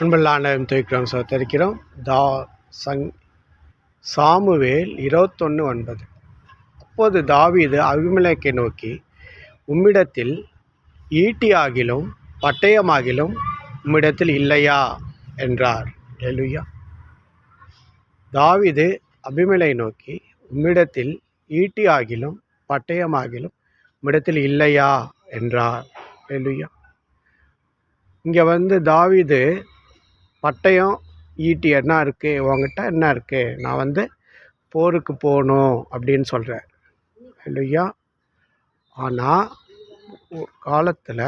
அன்புள்ள ஆண்டவரையும் துதிக்கிறோம் சோத்தரிக்கிறோம். சாமுவேல் 21:9. அப்போது தாவீது அபிமெலேக்கை நோக்கி, உம்மிடத்தில் ஈட்டியாகிலும் பட்டயமாகிலும் உம்மிடத்தில் இல்லையா என்றார். அல்லேலூயா. தாவீது அபிமெலேக்கை நோக்கி, உம்மிடத்தில் ஈட்டியாகிலும் பட்டயமாகிலும் உம்மிடத்தில் இல்லையா என்றார். அல்லேலூயா. இங்கே தாவீது பட்டயம் ஈட்டி என்ன இருக்குது, உங்ககிட்ட என்ன இருக்குது, நான் போருக்கு போகணும் அப்படின்னு சொல்கிறேன் இல்லையா. ஆனால் காலத்தில்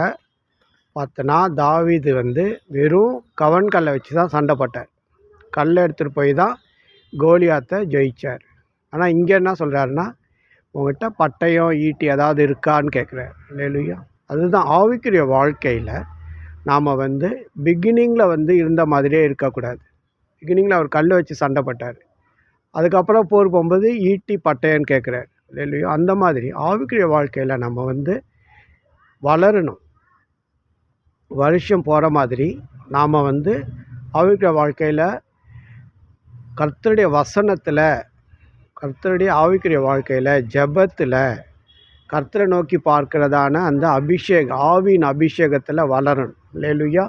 பார்த்தோன்னா தாவீது வெறும் கவன்கல்லை வச்சு தான் சண்டை போட்டார். கல்லை எடுத்துகிட்டு போய் தான் கோலியாத்தை ஜெயித்தார். ஆனால் இங்கே என்ன சொல்கிறாருன்னா, உங்கள்கிட்ட பட்டயம் ஈட்டி ஏதாவது இருக்கான்னு கேட்குறார் இல்லையா. அதுதான் ஆவிக்குரிய வாழ்க்கையில் நாம் பிகினிங்கில் இருந்த மாதிரியே இருக்கக்கூடாது. பிகினிங்கில் அவர் கல் வச்சு சண்டை போட்டார். அதுக்கப்புறம் போர் போகும்போது ஈட்டி பட்டயன்னு கேட்குறாரு இல்லையா. அந்த மாதிரி ஆவிக்குரிய வாழ்க்கையில் நம்ம வளரணும். வருஷம் போகிற மாதிரி நாம் ஆவிக்குரிய வாழ்க்கையில் கர்த்தருடைய வசனத்தில், கர்த்தருடைய ஆவிக்குரிய வாழ்க்கையில் ஜெபத்தில் கர்த்தரை நோக்கி பார்க்கிறதான அந்த அபிஷேகம், ஆவியின் அபிஷேகத்தில் வளரணும் இல்லையா.